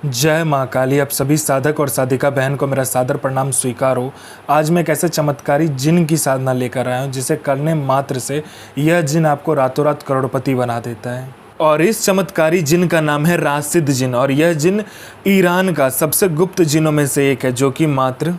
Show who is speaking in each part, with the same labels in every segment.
Speaker 1: जय माँ काली। आप सभी साधक और साधिका बहन को मेरा सादर प्रणाम स्वीकार हो। आज मैं एक ऐसे चमत्कारी जिन की साधना लेकर आया हूँ जिसे करने मात्र से यह जिन आपको रातों रात करोड़पति बना देता है। और इस चमत्कारी जिन का नाम है राशिद जिन, और यह जिन ईरान का सबसे गुप्त जिनों में से एक है, जो कि मात्र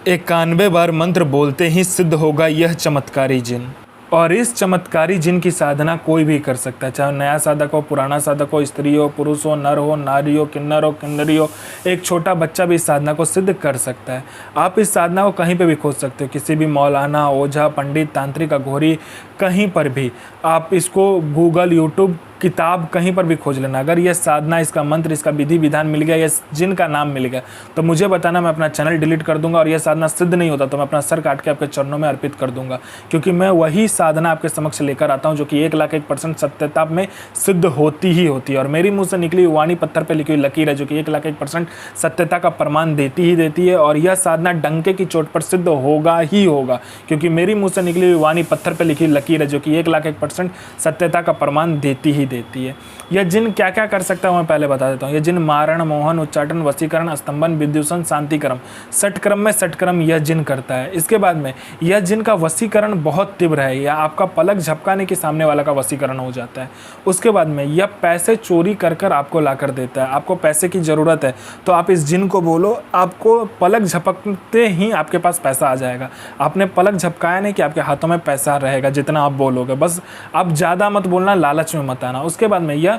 Speaker 1: 91 बार मंत्र बोलते ही सिद्ध होगा यह चमत्कारी जिन। और इस चमत्कारी जिन की साधना कोई भी कर सकता है, चाहे नया साधक हो, पुराना साधक हो, स्त्री हो, पुरुष हो, नर हो, नारी हो, किन्नरी हो, एक छोटा बच्चा भी इस साधना को सिद्ध कर सकता है। आप इस साधना को कहीं पे भी खोज सकते हो, किसी भी मौलाना, ओझा, पंडित, तांत्रिक, अघोरी, कहीं पर भी आप इसको गूगल, यूट्यूब, किताब कहीं पर भी खोज लेना। अगर यह साधना, इसका मंत्र, इसका विधि विधान मिल गया, या जिन का नाम मिल गया, तो मुझे बताना, मैं अपना चैनल डिलीट कर दूंगा। और यह साधना सिद्ध नहीं होता तो मैं अपना सर काट के आपके चरणों में अर्पित कर दूंगा, क्योंकि मैं वही साधना आपके समक्ष लेकर आता हूं जो कि 1,01% सत्यता में सिद्ध होती ही होती है। और मेरी मुंह से निकली वाणी पत्थर पर लिखी हुई लकीर है, जो कि 1,01% सत्यता का प्रमाण देती ही देती है। और यह साधना डंके की चोट पर सिद्ध होगा ही होगा, क्योंकि मेरी मुंह से निकली हुई वाणी पत्थर पर लिखी लकीर है, जो कि 1,01% सत्यता का प्रमाण देती ही देती है। यह जिन क्या क्या कर सकता है मैं पहले बता देता हूँ। यह जिन मारण, मोहन, उच्चाटन, वशीकरण, स्तंभन, विद्युषण, शांतिक्रम, षटक्रम में षटक्रम यह जिन करता है। इसके बाद में यह जिन का वशीकरण बहुत तीव्र है, या आपका पलक झपकाने के सामने वाला का वशीकरण हो जाता है। उसके बाद में यह पैसे चोरी कर कर आपको ला कर देता है। आपको पैसे की ज़रूरत है तो आप इस जिन को बोलो, आपको पलक झपकते ही आपके पास पैसा आ जाएगा। आपने पलक झपकाया नहीं कि आपके हाथों में पैसा रहेगा जितना आप बोलोगे। बस आप ज़्यादा मत बोलना, लालच में मत आना। उसके बाद में यह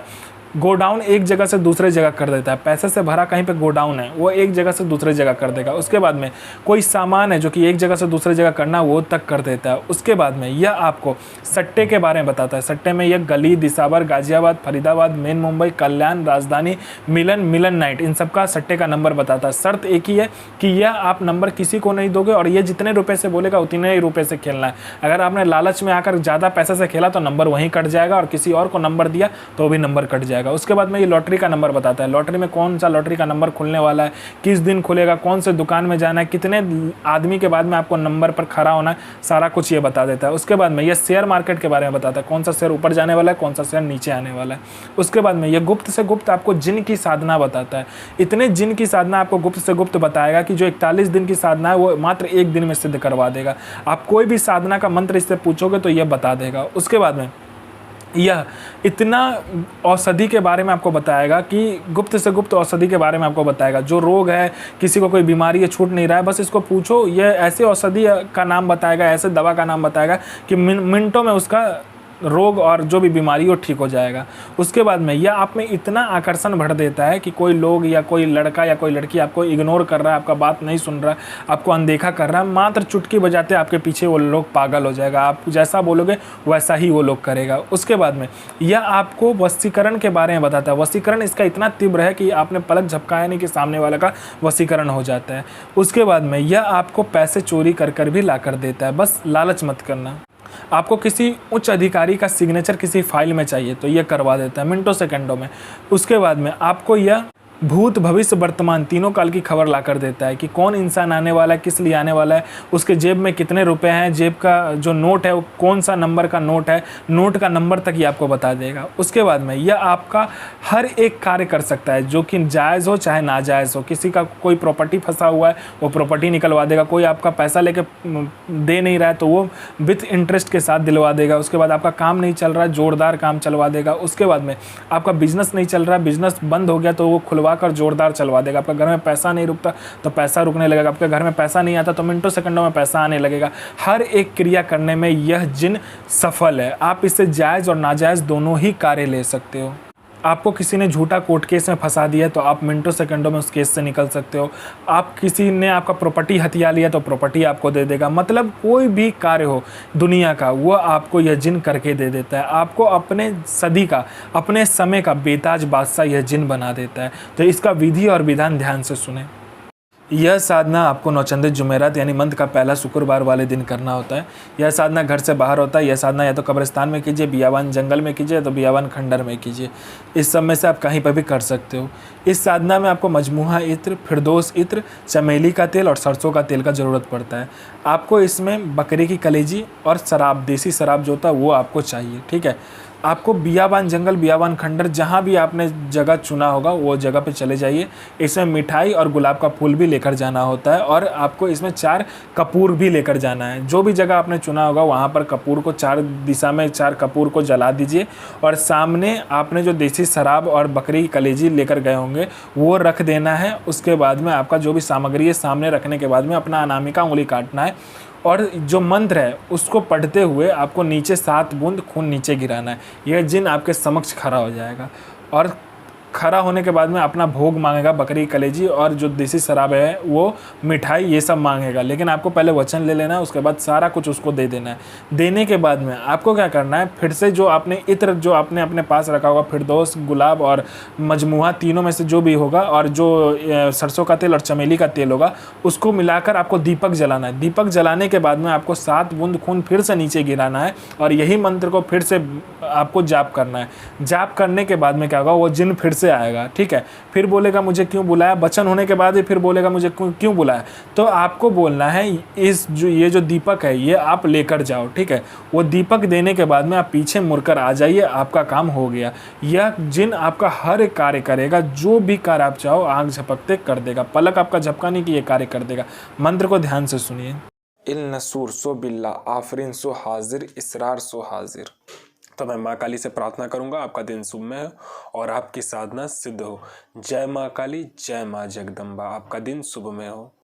Speaker 1: गोडाउन एक जगह से दूसरे जगह कर देता है। पैसे से भरा कहीं पे गोडाउन है, वो एक जगह से दूसरे जगह कर देगा। उसके बाद में कोई सामान है जो कि एक जगह से दूसरे जगह करना, वो तक कर देता है। उसके बाद में यह आपको सट्टे के बारे में बताता है। सट्टे में यह गली, दिसावर, गाजियाबाद, फरीदाबाद, मेन मुंबई, कल्याण, राजधानी, मिलन नाइट, इन सब का सट्टे का नंबर बताता है। शर्त एक ही है कि यह आप नंबर किसी को नहीं दोगे, और ये जितने रुपये से बोलेगा उतने ही रुपये से खेलना है। अगर आपने लालच में आकर ज़्यादा पैसे से खेला तो नंबर वहीं कट जाएगा, और किसी और को नंबर दिया तो भी नंबर कट जाएगा। उसके बाद में ये लॉटरी का नंबर बताता है। लॉटरी में कौन सा लॉटरी का नंबर खुलने वाला है, किस दिन खुलेगा, कौन से दुकान में जाना है, कितने आदमी के बाद में आपको नंबर पर खड़ा होना है, सारा कुछ ये बता देता है। उसके बाद में ये शेयर मार्केट के बारे में बताता है, कौन सा शेयर ऊपर जाने वाला है, कौन सा शेयर नीचे आने वाला है। उसके बाद में ये गुप्त से गुप्त आपको जिन की साधना बताता है। इतने जिन की साधना आपको गुप्त से गुप्त बताएगा कि जो 41 दिन की साधना है वो मात्र 1 दिन में सिद्ध करवा देगा। आप कोई भी साधना का मंत्र इससे पूछोगे तो यह बता देगा। उसके बाद में यह इतना औषधि के बारे में आपको बताएगा कि गुप्त से गुप्त औषधि के बारे में आपको बताएगा। जो रोग है, किसी को कोई बीमारी है, छूट नहीं रहा है, बस इसको पूछो, यह ऐसे औषधि का नाम बताएगा, ऐसे दवा का नाम बताएगा कि मिनटों में उसका रोग और जो भी बीमारी हो ठीक हो जाएगा। उसके बाद में यह आप में इतना आकर्षण भर देता है कि कोई लोग या कोई लड़का या कोई लड़की आपको इग्नोर कर रहा है, आपका बात नहीं सुन रहा है, आपको अनदेखा कर रहा है, मात्र चुटकी बजाते आपके पीछे वो लोग पागल हो जाएगा। आप जैसा बोलोगे वैसा ही वो लोग करेगा। उसके बाद में यह आपको वशीकरण के बारे में बताता है। वशीकरण इसका इतना तीव्र है कि आपने पलक झपकाया नहीं कि सामने वाला का वशीकरण हो जाता है। उसके बाद में यह आपको पैसे चोरी कर कर भी ला कर देता है। बस लालच मत करना। आपको किसी उच्च अधिकारी का सिग्नेचर किसी फाइल में चाहिए तो ये करवा देता है मिनटों सेकंडों में। उसके बाद में आपको यह भूत, भविष्य, वर्तमान तीनों काल की खबर ला कर देता है कि कौन इंसान आने वाला है, किस लिए आने वाला है, उसके जेब में कितने रुपए हैं, जेब का जो नोट है वो कौन सा नंबर का नोट है, नोट का नंबर तक ये आपको बता देगा। उसके बाद में यह आपका हर एक कार्य कर सकता है, जो कि जायज़ हो चाहे नाजायज़ हो। किसी का कोई प्रॉपर्टी फंसा हुआ है वो प्रॉपर्टी निकलवा देगा। कोई आपका पैसा लेके दे नहीं रहा है तो वो विथ इंटरेस्ट के साथ दिलवा देगा। उसके बाद आपका काम नहीं चल रहा है, जोरदार काम चलवा देगा। उसके बाद में आपका बिजनेस नहीं चल रहा है, बिजनेस बंद हो गया तो वो खुलवा कर जोरदार चलवा देगा। आपका घर में पैसा नहीं रुकता तो पैसा रुकने लगेगा। आपके घर में पैसा नहीं आता तो मिनटों सेकंडों में पैसा आने लगेगा। हर एक क्रिया करने में यह जिन सफल है। आप इससे जायज़ और नाजायज़ दोनों ही कार्य ले सकते हो। आपको किसी ने झूठा कोर्ट केस में फंसा दिया तो आप मिनटों सेकंडों में उस केस से निकल सकते हो। आप किसी ने आपका प्रॉपर्टी हथिया लिया तो प्रॉपर्टी आपको दे देगा। मतलब कोई भी कार्य हो दुनिया का वो आपको यह जिन करके दे देता है। आपको अपने सदी का, अपने समय का बेताज बादशाह यह जिन बना देता है। तो इसका विधि और विधान ध्यान से सुने। यह साधना आपको नौचंदित जुमेरात यानी मंथ का पहला शुक्रवार वाले दिन करना होता है। यह साधना घर से बाहर होता है। यह साधना या तो कब्रिस्तान में कीजिए, बियावान जंगल में कीजिए, तो बियावान खंडर में कीजिए। इस सब में से आप कहीं पर भी कर सकते हो। इस साधना में आपको मजमूहा इत्र, फिरदौस इत्र, चमेली का तेल और सरसों का तेल का ज़रूरत पड़ता है। आपको इसमें बकरी की कलेजी और शराब, देसी शराब जो होता है वो आपको चाहिए। ठीक है। आपको बियाबान जंगल, बियाबान खंडर, जहाँ भी आपने जगह चुना होगा वो जगह पे चले जाइए। इसमें मिठाई और गुलाब का फूल भी लेकर जाना होता है और आपको इसमें 4 कपूर भी लेकर जाना है। जो भी जगह आपने चुना होगा वहाँ पर कपूर को 4 दिशा में 4 कपूर को जला दीजिए और सामने आपने जो देसी शराब और बकरी की कलेजी लेकर गए होंगे वो रख देना है। उसके बाद में आपका जो भी सामग्री है सामने रखने के बाद में अपना अनामिका उंगली काटना है और जो मंत्र है उसको पढ़ते हुए आपको नीचे 7 बूंद खून नीचे गिराना है। यह जिन आपके समक्ष खड़ा हो जाएगा और खड़ा होने के बाद में अपना भोग मांगेगा, बकरी की कलेजी और जो देसी शराब है वो मिठाई ये सब मांगेगा। लेकिन आपको पहले वचन ले लेना है, उसके बाद सारा कुछ उसको दे देना है। देने के बाद में आपको क्या करना है, फिर से जो आपने इत्र जो आपने अपने पास रखा होगा, फिरदौस, गुलाब और मजमुआ, तीनों में से जो भी होगा, और जो सरसों का तेल और चमेली का तेल होगा उसको मिलाकर आपको दीपक जलाना है। दीपक जलाने के बाद में आपको 7 बूंद खून फिर से नीचे गिराना है और यही मंत्र को फिर से आपको जाप करना है। जाप करने के बाद में क्या होगा, वो जिन फिर से आएगा, ठीक है। फिर बोलेगा मुझे क्यों बुलाया, वचन होने के बाद ही फिर बोलेगा मुझे क्यों बुलाया। तो आपको बोलना है ये जो दीपक है ये आप लेकर जाओ, ठीक है। वो दीपक देने के बाद में आप पीछे मुड़कर आ जाइए, आपका काम हो गया। यह जिन आपका हर एक कार्य करेगा, जो भी कार्य आप चाहो आंख झपकते कर देगा, पलक आपका झपका नहीं कि ये कार्य कर देगा। मंत्र को ध्यान से सुनिए। इल नसूर सो बिल्ला, आफरीन सो हाजिर, इसरार सो हाजिर। तो मैं माँ काली से प्रार्थना करूंगा आपका दिन शुभ में हो और आपकी साधना सिद्ध हो। जय माँ काली, जय माँ जगदम्बा। आपका दिन शुभ में हो।